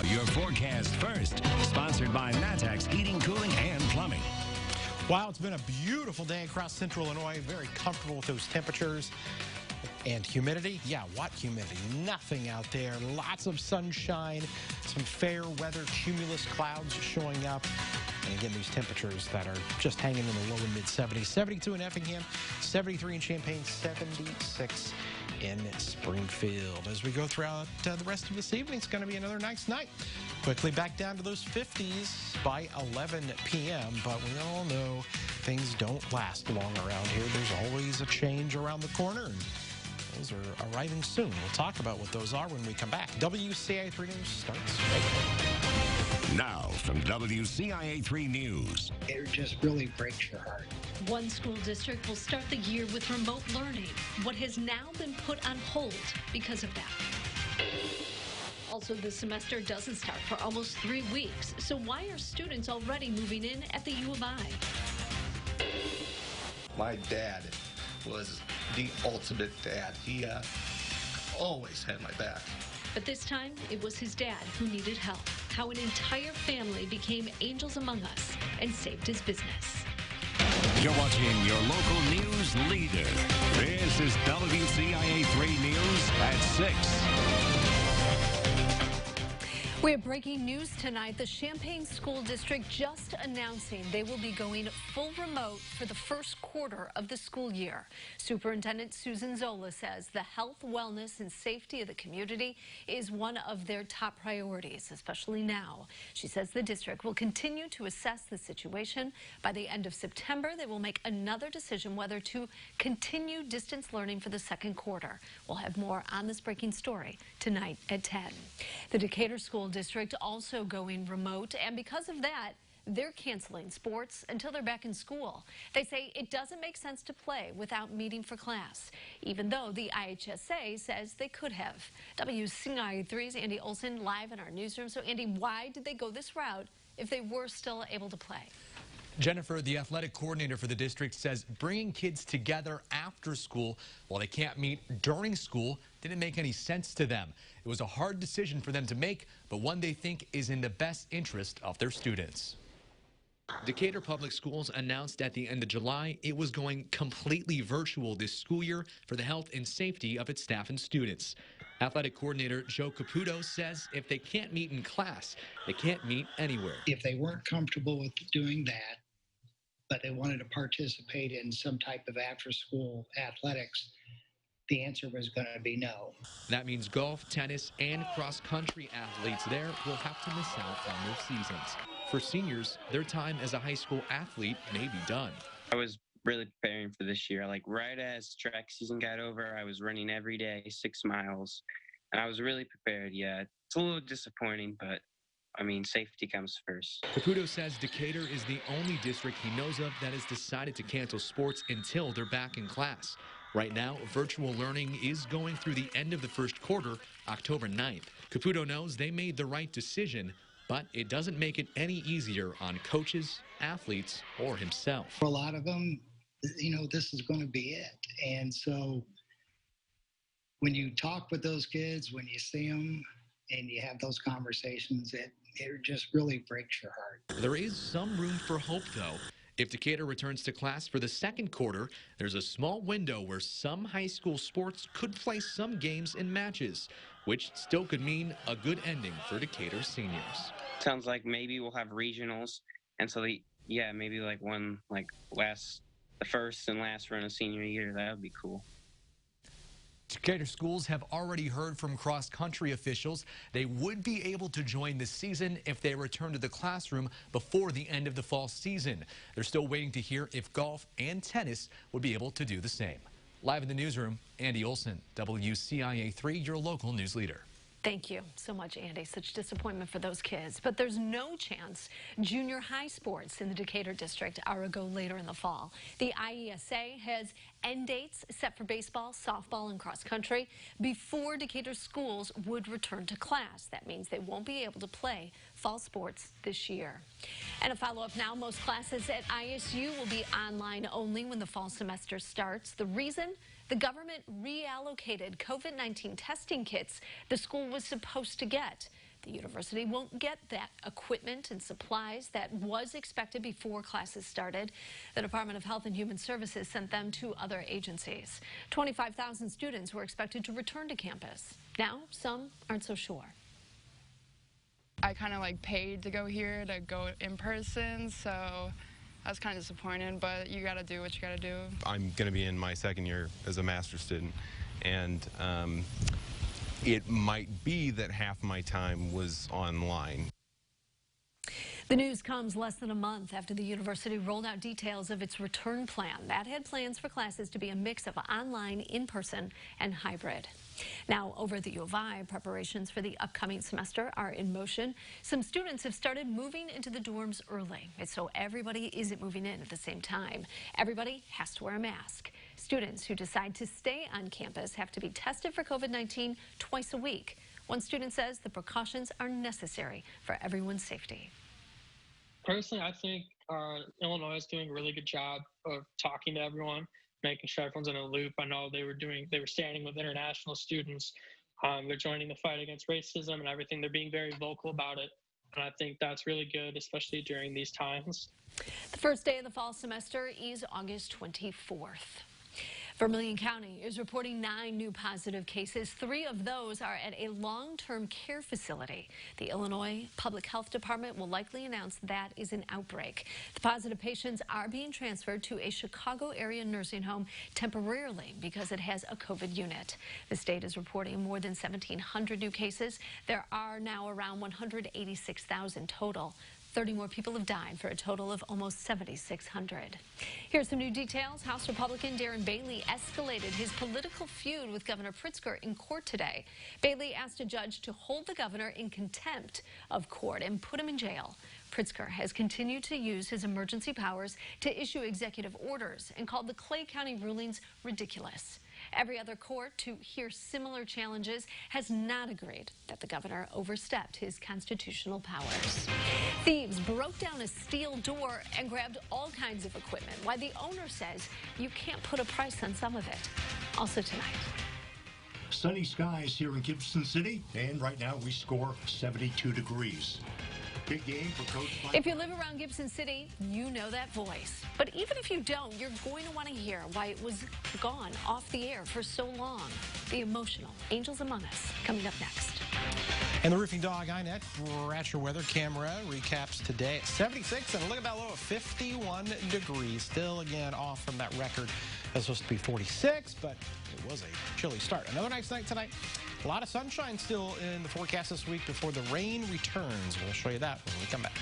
Now, your forecast first, sponsored by Matex Heating, Cooling, and Plumbing. Wow, it's been a beautiful day across central Illinois. Very comfortable with those temperatures. And humidity? Yeah, what humidity? Nothing out there. Lots of sunshine, some fair weather, cumulus clouds showing up. And again, these temperatures that are just hanging in the low and mid 70s. 72 in Effingham, 73 in Champaign, 76 in Springfield. As we go throughout the rest of this evening, it's going to be another nice night. Quickly back down to those 50s by 11 p.m. But we all know things don't last long around here. There's always a change around the corner. And those are arriving soon. We'll talk about what those are when we come back. WCIA 3 News starts right now. Now from WCIA 3 News. It just really breaks your heart. One school district will start the year with remote learning, what has now been put on hold because of that. Also, the semester doesn't start for almost 3 weeks, so why are students already moving in at the U of I? My dad was the ultimate dad. He always had my back. But this time, it was his dad who needed help. How an entire family became angels among us and saved his business. You're watching your local news leader. This is WCIA 3 News at 6. We have breaking news tonight. The Champaign School District just announcing they will be going full remote for the first quarter of the school year. Superintendent Susan Zola says the health, wellness, and safety of the community is one of their top priorities, especially now. She says the district will continue to assess the situation. By the end of September, they will make another decision whether to continue distance learning for the second quarter. We'll have more on this breaking story tonight at 10. The Decatur School District also going remote, and because of that, they're canceling sports until they're back in school. They say it doesn't make sense to play without meeting for class, even though the IHSA says they could have. WCIA 3's Andy Olson live in our newsroom. So, Andy, why did they go this route if they were still able to play? Jennifer, the athletic coordinator for the district, says bringing kids together after school while they can't meet during school didn't make any sense to them. It was a hard decision for them to make, but one they think is in the best interest of their students. Decatur Public Schools announced at the end of July it was going completely virtual this school year for the health and safety of its staff and students. Athletic coordinator Joe Caputo says if they can't meet in class, they can't meet anywhere. If they weren't comfortable with doing that, but they wanted to participate in some type of after-school athletics, the answer was going to be no. That means golf, tennis, and cross-country athletes there will have to miss out on their seasons. For seniors, their time as a high school athlete may be done. I was really preparing for this year. Like right as track season got over, I was running every day, 6 miles, and I was really prepared. Yeah, it's a little disappointing, but I mean, safety comes first. Caputo says Decatur is the only district he knows of that has decided to cancel sports until they're back in class. Right now, virtual learning is going through the end of the first quarter, October 9th. Caputo knows they made the right decision, but it doesn't make it any easier on coaches, athletes, or himself. For a lot of them, you know, this is going to be it. And so when you talk with those kids, when you see them and you have those conversations, it just really breaks your heart. There is some room for hope, though. If Decatur returns to class for the second quarter, there's a small window where some high school sports could play some games and matches, which still could mean a good ending for Decatur seniors. Sounds like maybe we'll have regionals, and so maybe like the first and last run of senior year. That would be cool. Decatur schools have already heard from cross-country officials they would be able to join the season if they return to the classroom before the end of the fall season. They're still waiting to hear if golf and tennis would be able to do the same. Live in the newsroom, Andy Olson, WCIA 3, your local news leader. Thank you so much, Andy. Such disappointment for those kids. But there's no chance junior high sports in the Decatur district are a go later in the fall. The IESA has end dates set for baseball, softball, and cross country before Decatur schools would return to class. That means they won't be able to play fall sports this year. And a follow-up now, most classes at ISU will be online only when the fall semester starts. The reason? The government reallocated COVID-19 testing kits the school was supposed to get. The university won't get that equipment and supplies that was expected before classes started. The Department of Health and Human Services sent them to other agencies. 25,000 students were expected to return to campus. Now, some aren't so sure. I kind of paid to go here, to go in person, so I was kind of disappointed, but you got to do what you got to do. I'm going to be in my second year as a master's student, and it might be that half my time was online. The news comes less than a month after the university rolled out details of its return plan. That had plans for classes to be a mix of online, in-person, and hybrid. Now, over at the U of I, preparations for the upcoming semester are in motion. Some students have started moving into the dorms early. It's so everybody isn't moving in at the same time. Everybody has to wear a mask. Students who decide to stay on campus have to be tested for COVID-19 twice a week. One student says the precautions are necessary for everyone's safety. Personally, I think Illinois is doing a really good job of talking to everyone, making sure everyone's in a loop. I know they were standing with international students. They're joining the fight against racism and everything. They're being very vocal about it. And I think that's really good, especially during these times. The first day of the fall semester is August 24th. Vermilion County is reporting 9 new positive cases. 3 of those are at a long-term care facility. The Illinois Public Health Department will likely announce that is an outbreak. The positive patients are being transferred to a Chicago area nursing home temporarily because it has a COVID unit. The state is reporting more than 1,700 new cases. There are now around 186,000 total. 30 more people have died for a total of almost 7,600. Here's some new details. House Republican Darren Bailey escalated his political feud with Governor Pritzker in court today. Bailey asked a judge to hold the governor in contempt of court and put him in jail. Pritzker has continued to use his emergency powers to issue executive orders and called the Clay County rulings ridiculous. Every other court to hear similar challenges has not agreed that the governor overstepped his constitutional powers. Thieves broke down a steel door and grabbed all kinds of equipment, while the owner says you can't put a price on some of it. Also tonight. Sunny skies here in Gibson City, and right now we score 72 degrees. Big game for Coach Mike. If you live around Gibson City, you know that voice. But even if you don't, you're going to want to hear why it was gone off the air for so long. The emotional Angels Among Us coming up next. And the Roofing Dog iNet Ratcher weather camera recaps today at 76, and look at that low of 51 degrees. Still, again, off from that record. It was supposed to be 46, but it was a chilly start. Another nice night tonight. A lot of sunshine still in the forecast this week before the rain returns. We'll show you that when we come back.